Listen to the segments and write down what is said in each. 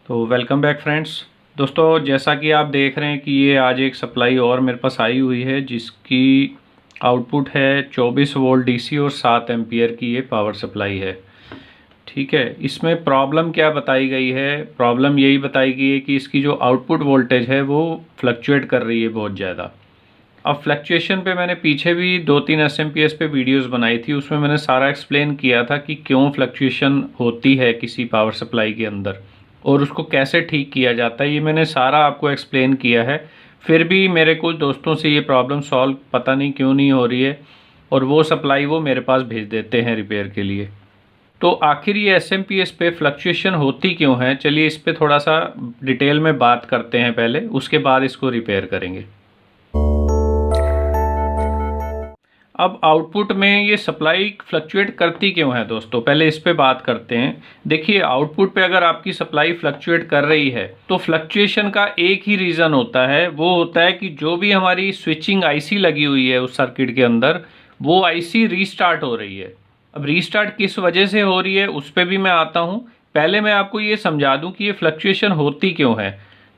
तो welcome back friends. दोस्तों, जैसा कि आप देख रहे हैं कि ये आज एक सप्लाई और मेरे पास आई हुई है जिसकी आउटपुट है 24 वोल्ट डीसी और 7 एम्पियर की ये पावर सप्लाई है। ठीक है, इसमें प्रॉब्लम क्या बताई गई है? प्रॉब्लम यही बताई गई है कि इसकी जो आउटपुट वोल्टेज है वो फ्लक्चुएट कर रही है बहुत ज़्यादा। अब फ्लक्चुएशन पे मैंने पीछे भी 2-3 एसएमपीएस पे वीडियोस बनाई थी, उसमें मैंने सारा एक्सप्लेन किया था कि क्यों फ्लक्चुएशन होती है किसी पावर सप्लाई के अंदर और उसको कैसे ठीक किया जाता है। ये मैंने सारा आपको एक्सप्लेन किया है। फिर भी मेरे कुछ दोस्तों से ये प्रॉब्लम सॉल्व पता नहीं क्यों नहीं हो रही है और वो सप्लाई वो मेरे पास भेज देते हैं रिपेयर के लिए। तो आखिर ये एसएमपीएस पे फ्लक्चुएशन होती क्यों है, चलिए इस पे थोड़ा सा डिटेल में बात करते हैं पहले, उसके बाद इसको रिपेयर करेंगे। अब आउटपुट में ये सप्लाई फ्लक्चुएट करती क्यों है दोस्तों, पहले इस पे बात करते हैं। देखिए, आउटपुट पे अगर आपकी सप्लाई फ्लक्चुएट कर रही है तो फ्लक्चुएशन का एक ही रीज़न होता है, वो होता है कि जो भी हमारी स्विचिंग आईसी लगी हुई है उस सर्किट के अंदर, वो आईसी रीस्टार्ट हो रही है। अब रीस्टार्ट किस वजह से हो रही है उस पर भी मैं आता हूँ। पहले मैं आपको ये समझा दूँ कि ये फ्लक्चुएशन होती क्यों है।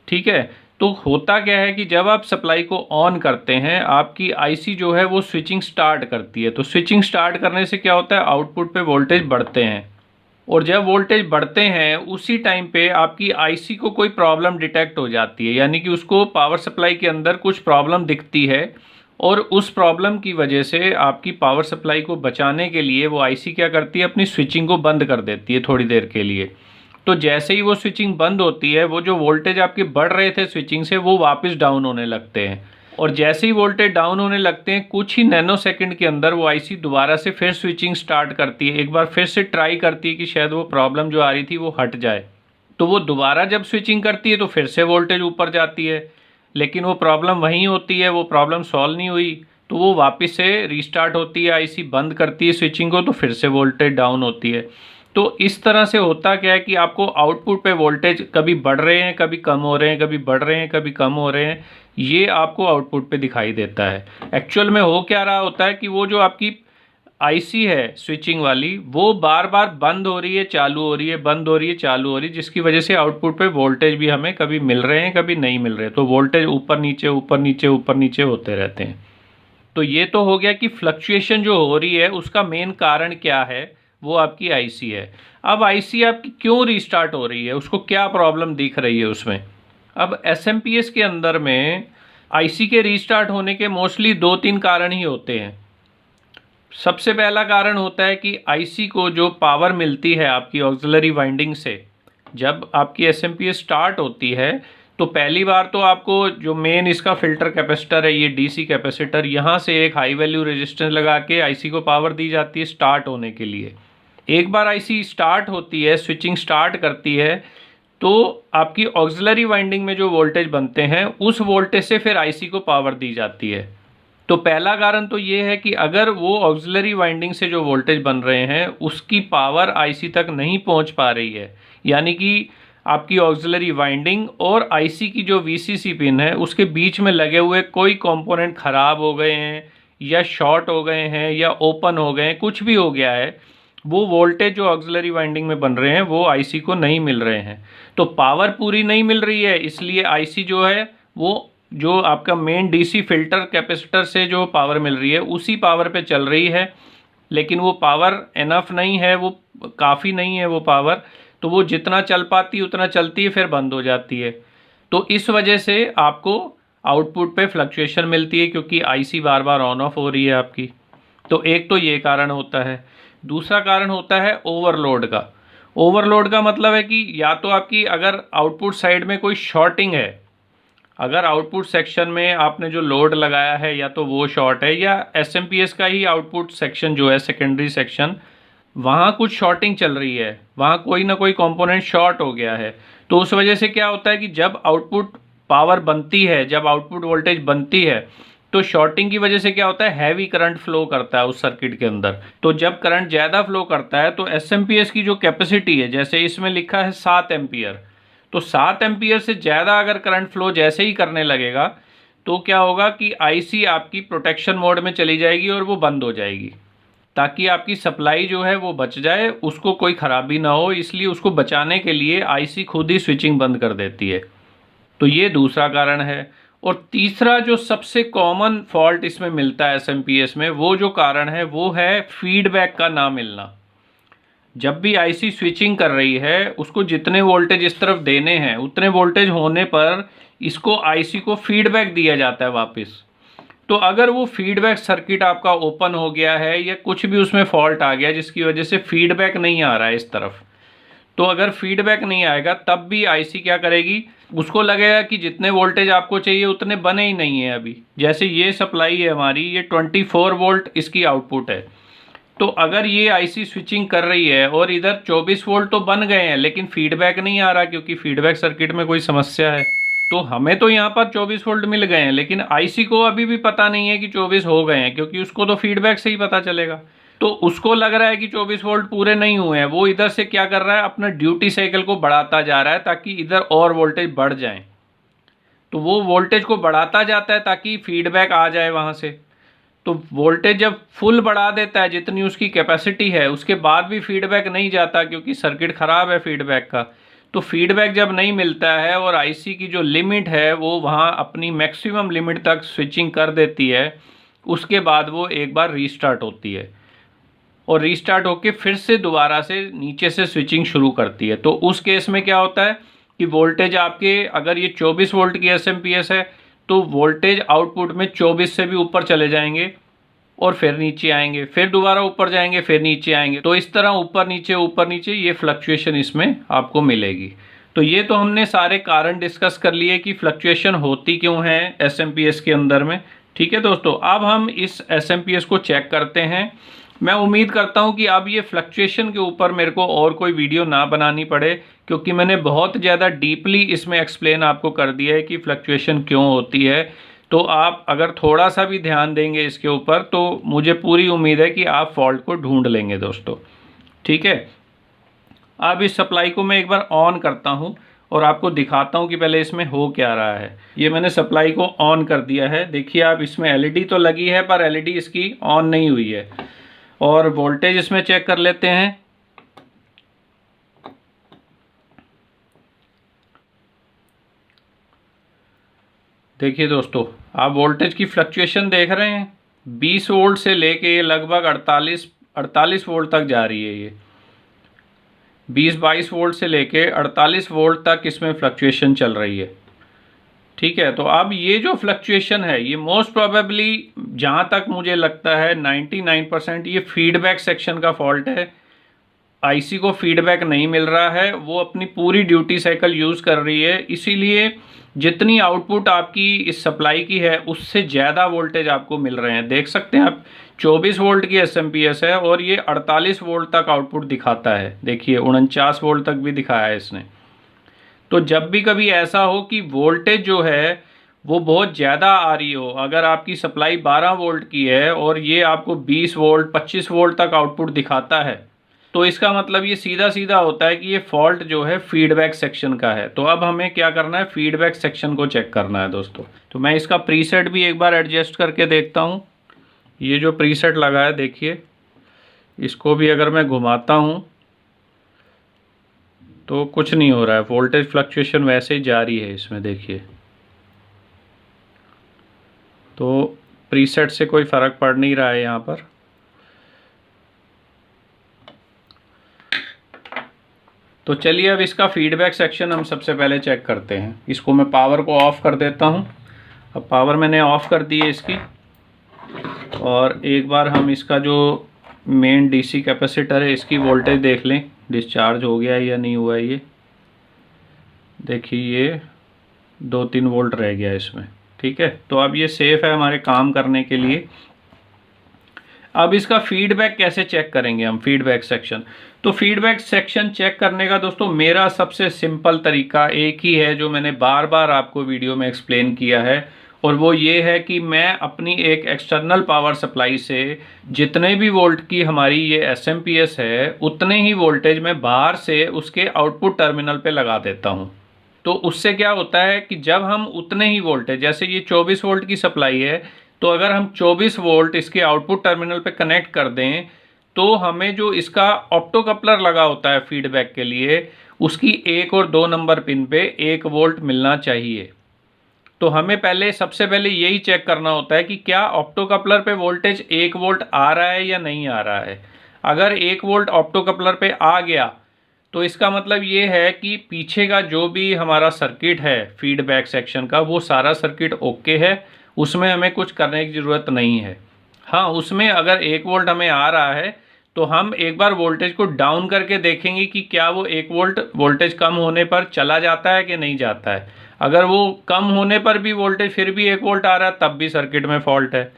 ठीक है, तो होता क्या है कि जब आप सप्लाई को ऑन करते हैं, आपकी आईसी जो है वो स्विचिंग स्टार्ट करती है। तो स्विचिंग स्टार्ट करने से क्या होता है, आउटपुट पे वोल्टेज बढ़ते हैं और जब वोल्टेज बढ़ते हैं उसी टाइम पे आपकी आईसी को कोई प्रॉब्लम डिटेक्ट हो जाती है, यानी कि उसको पावर सप्लाई के अंदर कुछ प्रॉब्लम दिखती है और उस प्रॉब्लम की वजह से आपकी पावर सप्लाई को बचाने के लिए वो आईसी क्या करती है, अपनी स्विचिंग को बंद कर देती है थोड़ी देर के लिए। तो जैसे ही वो स्विचिंग बंद होती है, वो जो वोल्टेज आपके बढ़ रहे थे स्विचिंग से, वो वापस डाउन होने लगते हैं और जैसे ही वोल्टेज डाउन होने लगते हैं, कुछ ही नैनो सेकंड के अंदर वो आईसी दोबारा से फिर स्विचिंग स्टार्ट करती है। एक बार फिर से ट्राई करती है कि शायद वो प्रॉब्लम जो आ रही थी वो हट जाए। तो वो दोबारा जब स्विचिंग करती है तो फिर से वोल्टेज ऊपर जाती है, लेकिन वो प्रॉब्लम वहीं होती है, वो प्रॉब्लम सॉल्व नहीं हुई। तो वो वापस से रीस्टार्ट होती है, आईसी बंद करती है स्विचिंग को, तो फिर से वोल्टेज डाउन होती है। तो इस तरह से होता क्या है कि आपको आउटपुट पे वोल्टेज कभी बढ़ रहे हैं, कभी कम हो रहे हैं, कभी बढ़ रहे हैं, कभी कम हो रहे हैं, ये आपको आउटपुट पे दिखाई देता है। एक्चुअल में हो क्या रहा होता है कि वो जो आपकी आईसी है स्विचिंग वाली, वो बार बार बंद हो रही है, चालू हो रही है, बंद हो रही है, चालू हो रही है, जिसकी वजह से आउटपुट पे वोल्टेज भी हमें कभी मिल रहे हैं, कभी नहीं मिल रहे। तो वोल्टेज ऊपर नीचे ऊपर नीचे ऊपर नीचे होते रहते हैं। तो ये तो हो गया कि फ्लक्चुएशन जो हो रही है उसका मेन कारण क्या है, वो आपकी आईसी है। अब आईसी आपकी क्यों रीस्टार्ट हो रही है, उसको क्या प्रॉब्लम दिख रही है उसमें। अब एसएमपीएस के अंदर में आईसी के रीस्टार्ट होने के मोस्टली 2-3 कारण ही होते हैं। सबसे पहला कारण होता है कि आईसी को जो पावर मिलती है आपकी ऑक्सिलरी वाइंडिंग से, जब आपकी एसएमपीएस स्टार्ट होती है तो पहली बार तो आपको जो मेन इसका फिल्टर कैपेसिटर है, ये डीसी कैपेसिटर, यहाँ से एक हाई वैल्यू रेजिस्टेंस लगा के आईसी को पावर दी जाती है स्टार्ट होने के लिए। एक बार आईसी स्टार्ट होती है, स्विचिंग स्टार्ट करती है, तो आपकी ऑक्सिलरी वाइंडिंग में जो वोल्टेज बनते हैं उस वोल्टेज से फिर आईसी को पावर दी जाती है। तो पहला कारण तो ये है कि अगर वो ऑक्सिलरी वाइंडिंग से जो वोल्टेज बन रहे हैं उसकी पावर आईसी तक नहीं पहुंच पा रही है, यानी कि आपकी ऑक्सिलरी वाइंडिंग और आईसी की जो वीसीसी पिन है उसके बीच में लगे हुए कोई कंपोनेंट ख़राब हो गए हैं या शॉर्ट हो गए हैं या ओपन हो गए हैं, कुछ भी हो गया है, वो वोल्टेज जो ऑक्सिलरी वाइंडिंग में बन रहे हैं वो आईसी को नहीं मिल रहे हैं। तो पावर पूरी नहीं मिल रही है, इसलिए आईसी जो है वो जो आपका मेन डीसी फिल्टर कैपेसिटर से जो पावर मिल रही है उसी पावर पे चल रही है, लेकिन वो पावर एनफ नहीं है, वो काफ़ी नहीं है वो पावर। तो वो जितना चल पाती है उतना चलती है, फिर बंद हो जाती है। तो इस वजह से आपको आउटपुट पे फ्लक्चुएशन मिलती है, क्योंकि IC bar bar on off हो रही है आपकी। तो एक तो ये कारण होता है। दूसरा कारण होता है ओवरलोड का। ओवरलोड का मतलब है कि या तो आपकी अगर आउटपुट साइड में कोई शॉर्टिंग है, अगर आउटपुट सेक्शन में आपने जो लोड लगाया है या तो वो शॉर्ट है, या एसएमपीएस का ही आउटपुट सेक्शन जो है सेकेंडरी सेक्शन, वहाँ कुछ शॉर्टिंग चल रही है, वहाँ कोई ना कोई कंपोनेंट शॉर्ट हो गया है। तो उस वजह से क्या होता है कि जब आउटपुट पावर बनती है, जब आउटपुट वोल्टेज बनती है, तो शॉर्टिंग की वजह से क्या होता है, हैवी करंट फ्लो करता है उस सर्किट के अंदर। तो जब करंट ज़्यादा फ्लो करता है तो एसएमपीएस की जो कैपेसिटी है, जैसे इसमें लिखा है 7 एम्पियर, तो 7 एम्पियर से ज़्यादा अगर करंट फ्लो जैसे ही करने लगेगा तो क्या होगा कि आईसी आपकी प्रोटेक्शन मोड में चली जाएगी और वो बंद हो जाएगी। ताकि आपकी सप्लाई जो है वो बच जाए, उसको कोई ख़राबी ना हो, इसलिए उसको बचाने के लिए आईसी खुद ही स्विचिंग बंद कर देती है। तो ये दूसरा कारण है। और तीसरा जो सबसे कॉमन फॉल्ट इसमें मिलता है एसएमपीएस में, वो जो कारण है वो है फीडबैक का ना मिलना। जब भी आईसी स्विचिंग कर रही है, उसको जितने वोल्टेज इस तरफ देने हैं उतने वोल्टेज होने पर इसको आईसी को फीडबैक दिया जाता है वापस। तो अगर वो फीडबैक सर्किट आपका ओपन हो गया है या कुछ भी उसमें फॉल्ट आ गया जिसकी वजह से फीडबैक नहीं आ रहा है इस तरफ, तो अगर फीडबैक नहीं आएगा तब भी आईसी क्या करेगी, उसको लगेगा कि जितने वोल्टेज आपको चाहिए उतने बने ही नहीं है अभी। जैसे ये सप्लाई है हमारी, ये 24 वोल्ट इसकी आउटपुट है। तो अगर ये आईसी स्विचिंग कर रही है और इधर 24 वोल्ट तो बन गए हैं लेकिन फीडबैक नहीं आ रहा क्योंकि फीडबैक सर्किट में कोई समस्या है। तो हमें तो यहाँ पर 24 वोल्ट मिल गए हैं लेकिन आईसी को अभी भी पता नहीं है कि 24 हो गए हैं, क्योंकि उसको तो फीडबैक से ही पता चलेगा। तो उसको लग रहा है कि 24 वोल्ट पूरे नहीं हुए हैं, वो इधर से क्या कर रहा है, अपना ड्यूटी साइकिल को बढ़ाता जा रहा है ताकि इधर और वोल्टेज बढ़ जाए। तो वो वोल्टेज को बढ़ाता जाता है ताकि फीडबैक आ जाए वहाँ से। तो वोल्टेज जब फुल बढ़ा देता है जितनी उसकी कैपेसिटी है, उसके बाद भी फीडबैक नहीं जाता क्योंकि सर्किट ख़राब है फीडबैक का। तो फीडबैक जब नहीं मिलता है और आईसी की जो लिमिट है वो वहाँ अपनी मैक्सिमम लिमिट तक स्विचिंग कर देती है, उसके बाद वो एक बार रीस्टार्ट होती है और रीस्टार्ट होके फिर से दोबारा से नीचे से स्विचिंग शुरू करती है। तो उस केस में क्या होता है कि वोल्टेज आपके, अगर ये 24 वोल्ट की एसएमपीएस है तो वोल्टेज आउटपुट में 24 से भी ऊपर चले जाएंगे और फिर नीचे आएंगे, फिर दोबारा ऊपर जाएंगे, फिर नीचे आएंगे। तो इस तरह ऊपर नीचे ये फ्लक्चुएशन इसमें आपको मिलेगी। तो ये तो हमने सारे कारण डिस्कस कर लिए कि फ्लक्चुएशन होती क्यों है एसएमपीएस के अंदर में। ठीक है दोस्तों, अब हम इस एसएमपीएस को चेक करते हैं। मैं उम्मीद करता हूं कि अब ये फ्लक्चुएशन के ऊपर मेरे को और कोई वीडियो ना बनानी पड़े, क्योंकि मैंने बहुत ज़्यादा डीपली इसमें एक्सप्लेन आपको कर दिया है कि फ्लक्चुएशन क्यों होती है। तो आप अगर थोड़ा सा भी ध्यान देंगे इसके ऊपर तो मुझे पूरी उम्मीद है कि आप फॉल्ट को ढूंढ लेंगे दोस्तों। ठीक है, अब इस सप्लाई को मैं एक बार ऑन करता हूं और आपको दिखाता हूं कि पहले इसमें हो क्या रहा है। ये मैंने सप्लाई को ऑन कर दिया है। देखिए आप, इसमें एलईडी तो लगी है पर एलईडी इसकी ऑन नहीं हुई है। और वोल्टेज इसमें चेक कर लेते हैं। देखिए दोस्तों, आप वोल्टेज की फ्लक्चुएशन देख रहे हैं, 20 वोल्ट से लेके लगभग 48 वोल्ट तक जा रही है। ये 20-22 वोल्ट से लेके 48 वोल्ट तक इसमें फ्लक्चुएशन चल रही है। ठीक है, तो अब ये जो फ्लक्चुएशन है ये मोस्ट प्रोबेबली, जहाँ तक मुझे लगता है 99% ये फीडबैक सेक्शन का फॉल्ट है। आईसी को फीडबैक नहीं मिल रहा है, वो अपनी पूरी ड्यूटी साइकिल यूज़ कर रही है, इसीलिए जितनी आउटपुट आपकी इस सप्लाई की है उससे ज़्यादा वोल्टेज आपको मिल रहे हैं। देख सकते हैं आप, 24 वोल्ट की एसएमपीएस है और ये 48 वोल्ट तक आउटपुट दिखाता है। देखिए 49 वोल्ट तक भी दिखाया है इसने। तो जब भी कभी ऐसा हो कि वोल्टेज जो है वो बहुत ज़्यादा आ रही हो, अगर आपकी सप्लाई 12 वोल्ट की है और ये आपको 20 वोल्ट 25 वोल्ट तक आउटपुट दिखाता है, तो इसका मतलब ये सीधा सीधा होता है कि ये फॉल्ट जो है फीडबैक सेक्शन का है। तो अब हमें क्या करना है, फीडबैक सेक्शन को चेक करना है दोस्तों। तो मैं इसका प्रीसेट भी एक बार एडजस्ट करके देखता हूँ। ये जो प्रीसेट लगा है देखिए, इसको भी अगर मैं घुमाता हूँ तो कुछ नहीं हो रहा है, वोल्टेज फ्लक्चुएशन वैसे ही जारी है इसमें। देखिए तो प्रीसेट से कोई फ़र्क पड़ नहीं रहा है यहाँ पर। तो चलिए अब इसका फीडबैक सेक्शन हम सबसे पहले चेक करते हैं। इसको मैं पावर को ऑफ़ कर देता हूँ। अब पावर मैंने ऑफ़ कर दी है इसकी, और एक बार हम इसका जो मेन डीसी कैपेसिटर है इसकी वोल्टेज देख लें, डिस्चार्ज हो गया है या नहीं हुआ है। ये देखिए ये 2-3 वोल्ट रह गया इसमें। ठीक है, तो अब ये सेफ़ है हमारे काम करने के लिए। अब इसका फीडबैक कैसे चेक करेंगे हम, फीडबैक सेक्शन। तो फीडबैक सेक्शन चेक करने का दोस्तों मेरा सबसे सिंपल तरीका एक ही है जो मैंने बार बार आपको वीडियो में एक्सप्लेन किया है, और वो ये है कि मैं अपनी एक एक्सटर्नल पावर सप्लाई से जितने भी वोल्ट की हमारी ये एसएमपीएस है उतने ही वोल्टेज मैं बाहर से उसके आउटपुट टर्मिनल पे लगा देता हूँ। तो उससे क्या होता है कि जब हम उतने ही वोल्टेज, जैसे ये 24 वोल्ट की सप्लाई है, तो अगर हम 24 वोल्ट इसके आउटपुट टर्मिनल पे कनेक्ट कर दें तो हमें जो इसका ऑप्टो कपलर लगा होता है फीडबैक के लिए, उसकी 1 और 2 नंबर पिन पे 1 वोल्ट मिलना चाहिए। तो हमें सबसे पहले यही चेक करना होता है कि क्या ऑप्टो कपलर पे वोल्टेज 1 वोल्ट आ रहा है या नहीं आ रहा है। अगर 1 वोल्ट ऑप्टो कपलर पे आ गया तो इसका मतलब ये है कि पीछे का जो भी हमारा सर्किट है फीडबैक सेक्शन का, वो सारा सर्किट ओके है, उसमें हमें कुछ करने की ज़रूरत नहीं है। हाँ, उसमें अगर 1 वोल्ट हमें आ रहा है तो हम एक बार वोल्टेज को डाउन करके देखेंगे कि क्या वो 1 वोल्ट वोल्टेज कम होने पर चला जाता है कि नहीं जाता है। अगर वो कम होने पर भी वोल्टेज फिर भी 1 वोल्ट आ रहा है, तब भी सर्किट में फॉल्ट है।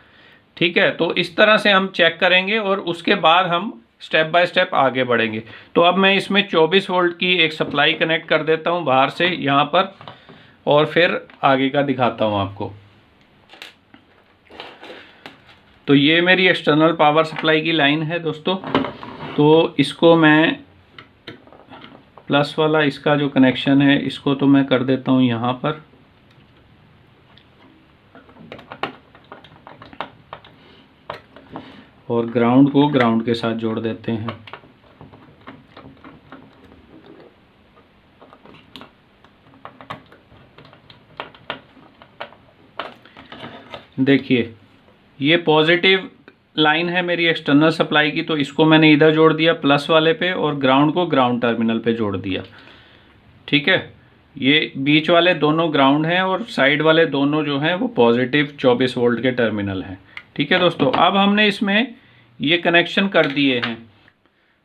ठीक है, तो इस तरह से हम चेक करेंगे और उसके बाद हम स्टेप बाय स्टेप आगे बढ़ेंगे। तो अब मैं इसमें 24 वोल्ट की एक सप्लाई कनेक्ट कर देता हूँ बाहर से यहाँ पर, और फिर आगे का दिखाता हूँ आपको। तो ये मेरी एक्सटर्नल पावर सप्लाई की लाइन है दोस्तों। तो इसको मैं प्लस वाला इसका जो कनेक्शन है इसको तो मैं कर देता हूँ यहाँ पर, और ग्राउंड को ग्राउंड के साथ जोड़ देते हैं। देखिए ये पॉजिटिव लाइन है मेरी एक्सटर्नल सप्लाई की, तो इसको मैंने इधर जोड़ दिया प्लस वाले पे और ग्राउंड को ग्राउंड टर्मिनल पे जोड़ दिया। ठीक है, ये बीच वाले दोनों ग्राउंड हैं और साइड वाले दोनों जो हैं वो पॉजिटिव 24 वोल्ट के टर्मिनल हैं। ठीक है दोस्तों, अब हमने इसमें ये कनेक्शन कर दिए हैं।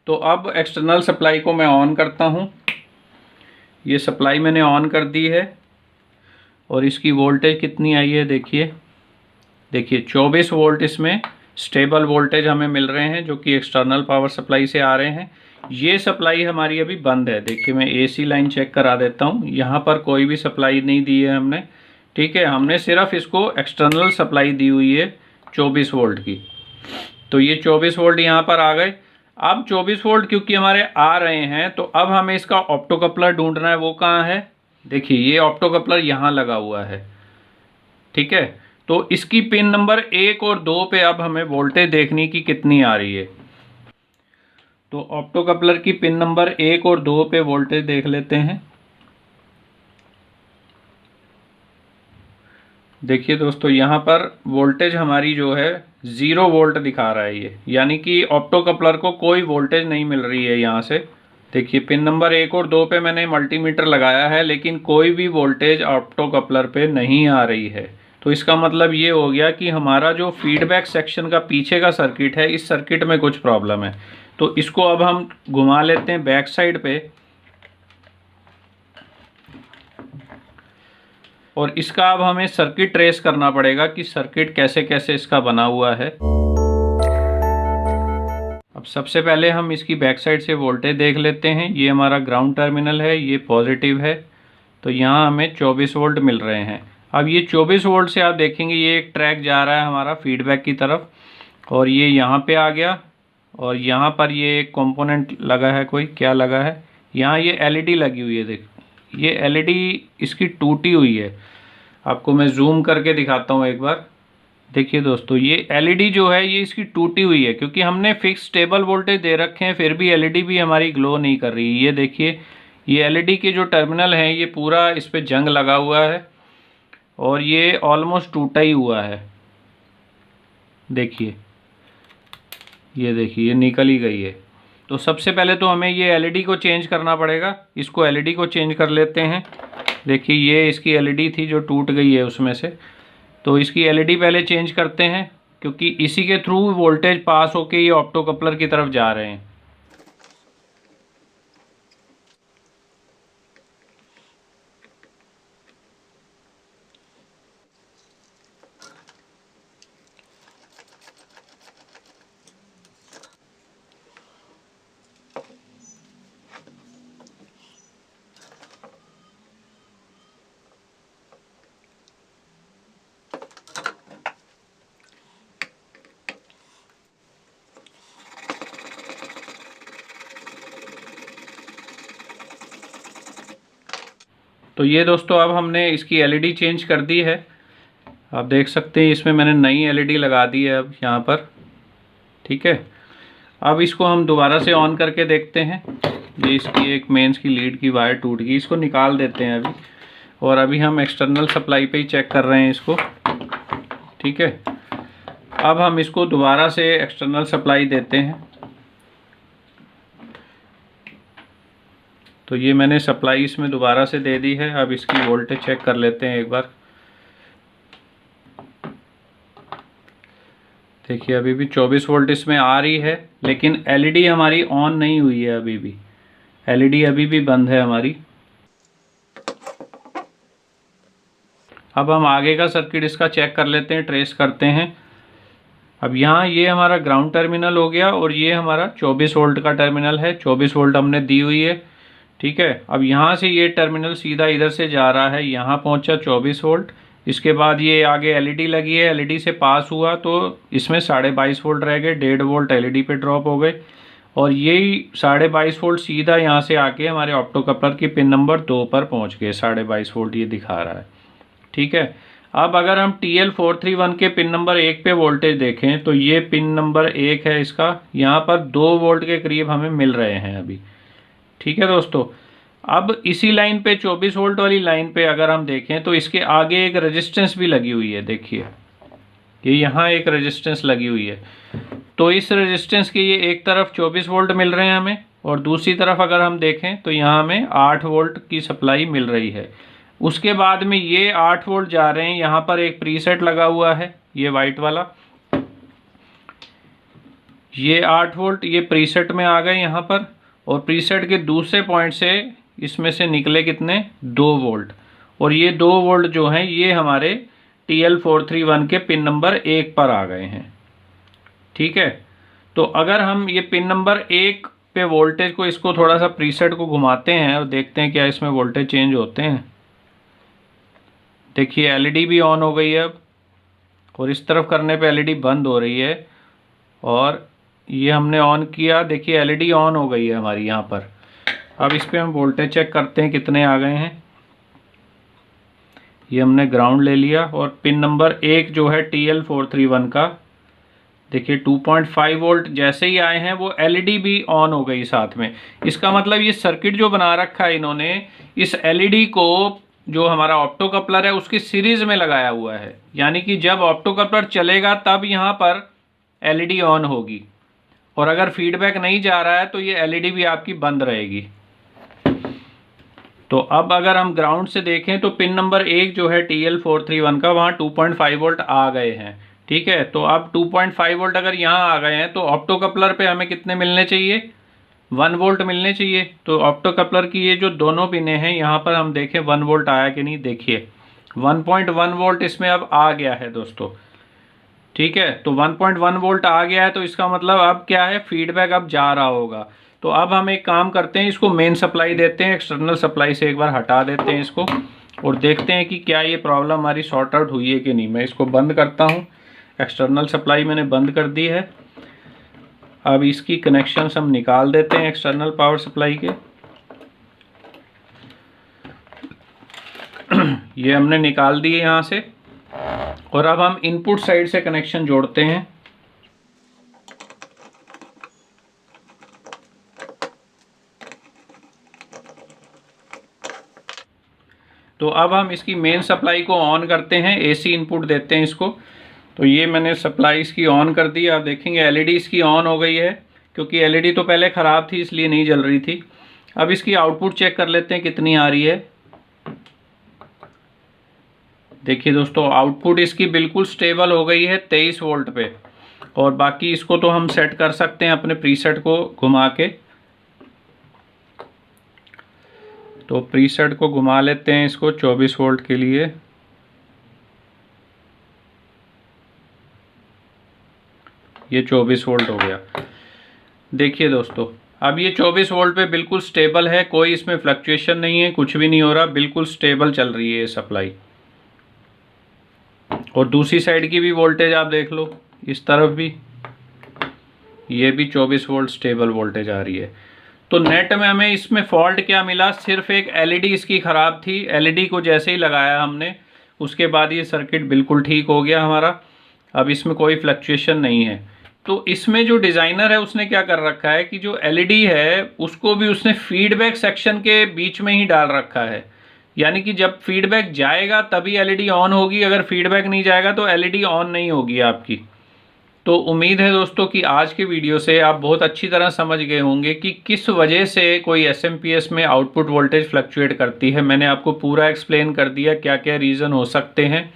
तो अब एक्सटर्नल सप्लाई को मैं ऑन करता हूँ। ये सप्लाई मैंने ऑन कर दी है और इसकी वोल्टेज कितनी आई है देखिए 24 वोल्ट इसमें स्टेबल वोल्टेज हमें मिल रहे हैं, जो कि एक्सटर्नल पावर सप्लाई से आ रहे हैं। ये सप्लाई हमारी अभी बंद है। देखिए मैं एसी लाइन चेक करा देता हूँ, यहाँ पर कोई भी सप्लाई नहीं दी है हमने। ठीक है, हमने सिर्फ इसको एक्सटर्नल सप्लाई दी हुई है 24 वोल्ट की। तो ये 24 वोल्ट यहाँ पर आ गए। अब 24 वोल्ट क्योंकि हमारे आ रहे हैं, तो अब हमें इसका ऑप्टो कपलर ढूंढना है। वो कहाँ है, देखिए ये ऑप्टो कपलर यहाँ लगा हुआ है। ठीक है, तो इसकी पिन नंबर 1 और 2 पे अब हमें वोल्टेज देखनी कि कितनी आ रही है। तो ऑप्टो कपलर की पिन नंबर 1 और 2 पे वोल्टेज देख लेते हैं। देखिए दोस्तों, यहाँ पर वोल्टेज हमारी जो है 0 वोल्ट दिखा रहा है ये, यानी कि ऑप्टो कपलर को कोई वोल्टेज नहीं मिल रही है यहाँ से। देखिए पिन नंबर 1 और 2 पे मैंने मल्टीमीटर लगाया है, लेकिन कोई भी वोल्टेज ऑप्टो कपलर पे नहीं आ रही है। तो इसका मतलब ये हो गया कि हमारा जो फीडबैक सेक्शन का पीछे का सर्किट है, इस सर्किट में कुछ प्रॉब्लम है। तो इसको अब हम घुमा लेते हैं बैक साइड पे, और इसका अब हमें सर्किट ट्रेस करना पड़ेगा कि सर्किट कैसे कैसे इसका बना हुआ है। अब सबसे पहले हम इसकी बैक साइड से वोल्टेज देख लेते हैं। ये हमारा ग्राउंड टर्मिनल है, ये पॉजिटिव है, तो यहाँ हमें 24 वोल्ट मिल रहे हैं। अब ये 24 वोल्ट से आप देखेंगे ये एक ट्रैक जा रहा है हमारा फीडबैक की तरफ, और ये यहाँ पे आ गया, और यहाँ पर ये एक कंपोनेंट लगा है, कोई क्या लगा है यहाँ, ये एलईडी लगी हुई है। देख ये एलईडी इसकी टूटी हुई है, आपको मैं जूम करके दिखाता हूँ एक बार। देखिए दोस्तों, ये एलईडी जो है ये इसकी टूटी हुई है, क्योंकि हमने फिक्स स्टेबल वोल्टेज दे रखे हैं, फिर भी एलईडी भी हमारी ग्लो नहीं कर रही है। ये देखिए ये एलईडी के जो टर्मिनल हैं ये पूरा इस पर जंग लगा हुआ है और ये ऑलमोस्ट टूटा ही हुआ है। देखिए ये देखिए ये निकल ही गई है। तो सबसे पहले तो हमें ये एलईडी को चेंज करना पड़ेगा। इसको एलईडी को चेंज कर लेते हैं। देखिए ये इसकी एलईडी थी जो टूट गई है उसमें से, तो इसकी एलईडी पहले चेंज करते हैं, क्योंकि इसी के थ्रू वोल्टेज पास होके ये ऑप्टो कपलर की तरफ जा रहे हैं। तो ये दोस्तों अब हमने इसकी एलईडी चेंज कर दी है। आप देख सकते हैं इसमें मैंने नई एलईडी लगा दी है अब यहाँ पर। ठीक है, अब इसको हम दोबारा से ऑन करके देखते हैं। ये इसकी एक मेंस की लीड की वायर टूट गई, इसको निकाल देते हैं अभी। और अभी हम एक्सटर्नल सप्लाई पे ही चेक कर रहे हैं इसको, ठीक है। अब हम इसको दोबारा से एक्सटर्नल सप्लाई देते हैं। तो ये मैंने सप्लाई इसमें दोबारा से दे दी है। अब इसकी वोल्टेज चेक कर लेते हैं एक बार। देखिए अभी भी 24 वोल्ट इसमें आ रही है, लेकिन एलईडी हमारी ऑन नहीं हुई है अभी भी। एलईडी अभी भी बंद है हमारी। अब हम आगे का सर्किट इसका चेक कर लेते हैं, ट्रेस करते हैं। अब यहाँ ये हमारा ग्राउंड टर्मिनल हो गया और ये हमारा 24 वोल्ट का टर्मिनल है। 24 वोल्ट हमने दी हुई है, ठीक है। अब यहाँ से ये टर्मिनल सीधा इधर से जा रहा है, यहाँ पहुँचा 24 वोल्ट। इसके बाद ये आगे एलईडी लगी है, एलईडी से पास हुआ तो इसमें 22.5 वोल्ट रह गए, 1.5 वोल्ट एलईडी पे ड्रॉप हो गए। और यही 22.5 वोल्ट सीधा यहाँ से आके हमारे ऑप्टो कपलर की पिन नंबर 2 पर पहुँच गए। 22.5 वोल्ट ये दिखा रहा है, ठीक है। अब अगर हम TL431 के पिन नंबर 1 पे वोल्टेज देखें तो ये पिन नंबर 1 है इसका, यहाँ पर 2 वोल्ट के करीब हमें मिल रहे हैं अभी, ठीक है दोस्तों। अब इसी लाइन पे 24 वोल्ट वाली लाइन पे अगर हम देखें तो इसके आगे एक रेजिस्टेंस भी लगी हुई है। देखिए ये यहाँ एक रेजिस्टेंस लगी हुई है। तो इस रेजिस्टेंस के ये एक तरफ 24 वोल्ट मिल रहे हैं हमें, और दूसरी तरफ अगर हम देखें तो यहाँ हमें 8 वोल्ट की सप्लाई मिल रही है। उसके बाद में ये 8 वोल्ट जा रहे हैं, यहाँ पर एक प्रीसेट लगा हुआ है ये वाइट वाला, ये 8 वोल्ट ये प्रीसेट में आ गए यहाँ पर। और प्रीसेट के दूसरे पॉइंट से इसमें से निकले कितने 2 वोल्ट, और ये 2 वोल्ट जो हैं ये हमारे TL431 के पिन नंबर 1 पर आ गए हैं, ठीक है। तो अगर हम ये पिन नंबर 1 पे वोल्टेज को इसको थोड़ा सा प्रीसेट को घुमाते हैं और देखते हैं क्या इसमें वोल्टेज चेंज होते हैं। देखिए एलईडी भी ऑन हो गई है अब, और इस तरफ करने पे एलईडी बंद हो रही है। और ये हमने ऑन किया, देखिए एलईडी ऑन हो गई है हमारी यहाँ पर। अब इस पर हम वोल्टेज चेक करते हैं कितने आ गए हैं। ये हमने ग्राउंड ले लिया और पिन नंबर 1 जो है TL431 का, देखिए 2.5 वोल्ट जैसे ही आए हैं वो एलईडी भी ऑन हो गई साथ में। इसका मतलब ये सर्किट जो बना रखा है इन्होंने, इस एलईडी को जो हमारा ऑप्टो कपलर है उसकी सीरीज में लगाया हुआ है, यानी कि जब ऑप्टो कपलर चलेगा तब यहाँ पर एलईडी ऑन होगी, और अगर फीडबैक नहीं जा रहा है तो ये एलईडी भी आपकी बंद रहेगी। तो अब अगर हम ग्राउंड से देखें तो पिन नंबर 1 जो है TL431 का, वहाँ 2.5 वोल्ट आ गए हैं, ठीक है। तो अब 2.5 वोल्ट अगर यहाँ आ गए हैं तो ऑप्टो कपलर पे हमें कितने मिलने चाहिए, 1 वोल्ट मिलने चाहिए। तो ऑप्टो कपलर की ये जो दोनों पिनें हैं यहाँ पर हम देखें 1 वोल्ट आया कि नहीं। देखिए 1.1 वोल्ट इसमें अब आ गया है दोस्तों, ठीक है। तो 1.1 वोल्ट आ गया है, तो इसका मतलब अब क्या है, फीडबैक अब जा रहा होगा। तो अब हम एक काम करते हैं, इसको मेन सप्लाई देते हैं, एक्सटर्नल सप्लाई से एक बार हटा देते हैं इसको, और देखते हैं कि क्या ये प्रॉब्लम हमारी सॉर्ट आउट हुई है कि नहीं। मैं इसको बंद करता हूँ, एक्सटर्नल सप्लाई मैंने बंद कर दी है। अब इसकी कनेक्शंस हम निकाल देते हैं एक्सटर्नल पावर सप्लाई के। ये हमने निकाल दिए यहाँ से, और अब हम इनपुट साइड से कनेक्शन जोड़ते हैं। तो अब हम इसकी मेन सप्लाई को ऑन करते हैं, एसी इनपुट देते हैं इसको। तो ये मैंने सप्लाई इसकी ऑन कर दी। आप देखेंगे एलईडी इसकी ऑन हो गई है, क्योंकि एलईडी तो पहले ख़राब थी इसलिए नहीं जल रही थी। अब इसकी आउटपुट चेक कर लेते हैं कितनी आ रही है। देखिए दोस्तों आउटपुट इसकी बिल्कुल स्टेबल हो गई है 23 वोल्ट पे, और बाकी इसको तो हम सेट कर सकते हैं अपने प्रीसेट को घुमा के। तो प्रीसेट को घुमा लेते हैं इसको 24 वोल्ट के लिए। ये 24 वोल्ट हो गया। देखिए दोस्तों अब ये 24 वोल्ट पे बिल्कुल स्टेबल है, कोई इसमें फ्लक्चुएशन नहीं है, कुछ भी नहीं हो रहा, बिल्कुल स्टेबल चल रही है ये सप्लाई। और दूसरी साइड की भी वोल्टेज आप देख लो, इस तरफ भी ये भी 24 वोल्ट स्टेबल वोल्टेज आ रही है। तो नेट में हमें इसमें फॉल्ट क्या मिला, सिर्फ एक एलईडी इसकी ख़राब थी। एलईडी को जैसे ही लगाया हमने उसके बाद ये सर्किट बिल्कुल ठीक हो गया हमारा। अब इसमें कोई फ्लक्चुएशन नहीं है। तो इसमें जो डिज़ाइनर है उसने क्या कर रखा है कि जो एलईडी है उसको भी उसने फीडबैक सेक्शन के बीच में ही डाल रखा है। यानी कि जब फीडबैक जाएगा तभी एलईडी ऑन होगी, अगर फीडबैक नहीं जाएगा तो एलईडी ऑन नहीं होगी आपकी। तो उम्मीद है दोस्तों कि आज के वीडियो से आप बहुत अच्छी तरह समझ गए होंगे कि किस वजह से कोई एसएमपीएस में आउटपुट वोल्टेज फ्लक्चुएट करती है। मैंने आपको पूरा एक्सप्लेन कर दिया क्या क्या रीज़न हो सकते हैं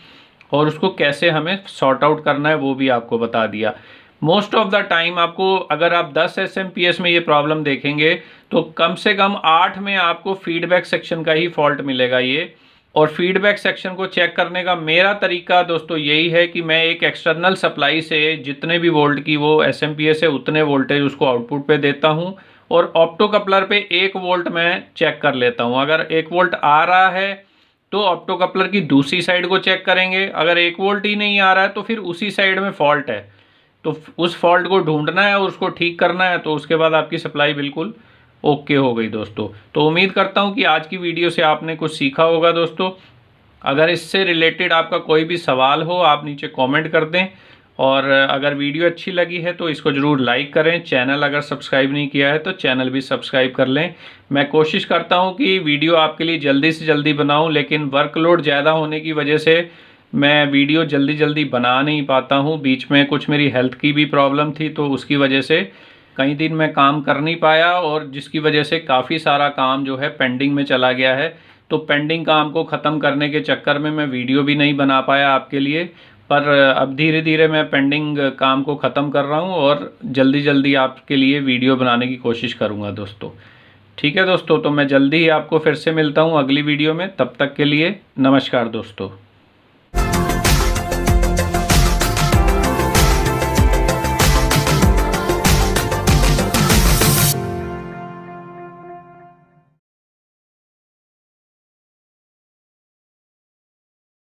और उसको कैसे हमें सॉर्ट आउट करना है वो भी आपको बता दिया। मोस्ट ऑफ द टाइम आपको, अगर आप 10 एसएमपीएस में ये प्रॉब्लम देखेंगे तो कम से कम 8 में आपको फीडबैक सेक्शन का ही फॉल्ट मिलेगा ये। और फीडबैक सेक्शन को चेक करने का मेरा तरीका दोस्तों यही है कि मैं एक एक्सटर्नल सप्लाई से जितने भी वोल्ट की वो एसएमपीएस है उतने वोल्टेज उसको आउटपुट पे देता हूँ और ऑप्टो कपलर पे 1 वोल्ट मैं चेक कर लेता हूँ। अगर 1 वोल्ट आ रहा है तो ऑप्टो कपलर की दूसरी साइड को चेक करेंगे, अगर 1 वोल्ट ही नहीं आ रहा है तो फिर उसी साइड में फॉल्ट है, तो उस फॉल्ट को ढूंढना है और उसको ठीक करना है। तो उसके बाद आपकी सप्लाई बिल्कुल ओके हो गई दोस्तों। तो उम्मीद करता हूँ कि आज की वीडियो से आपने कुछ सीखा होगा दोस्तों। अगर इससे रिलेटेड आपका कोई भी सवाल हो आप नीचे कमेंट कर दें और अगर वीडियो अच्छी लगी है तो इसको ज़रूर लाइक करें। चैनल अगर सब्सक्राइब नहीं किया है तो चैनल भी सब्सक्राइब कर लें। मैं कोशिश करता हूँ कि वीडियो आपके लिए जल्दी से जल्दी बनाऊँ, लेकिन वर्कलोड ज़्यादा होने की वजह से मैं वीडियो जल्दी जल्दी बना नहीं पाता हूँ। बीच में कुछ मेरी हेल्थ की भी प्रॉब्लम थी तो उसकी वजह से कई दिन मैं काम कर नहीं पाया और जिसकी वजह से काफ़ी सारा काम जो है पेंडिंग में चला गया है। तो पेंडिंग काम को ख़त्म करने के चक्कर में मैं वीडियो भी नहीं बना पाया आपके लिए, पर अब धीरे धीरे मैं पेंडिंग काम को ख़त्म कर रहा हूँ और जल्दी जल्दी आपके लिए वीडियो बनाने की कोशिश करूँगा दोस्तों। ठीक है दोस्तों, तो मैं जल्दी ही आपको फिर से मिलता हूँ अगली वीडियो में। तब तक के लिए नमस्कार दोस्तों।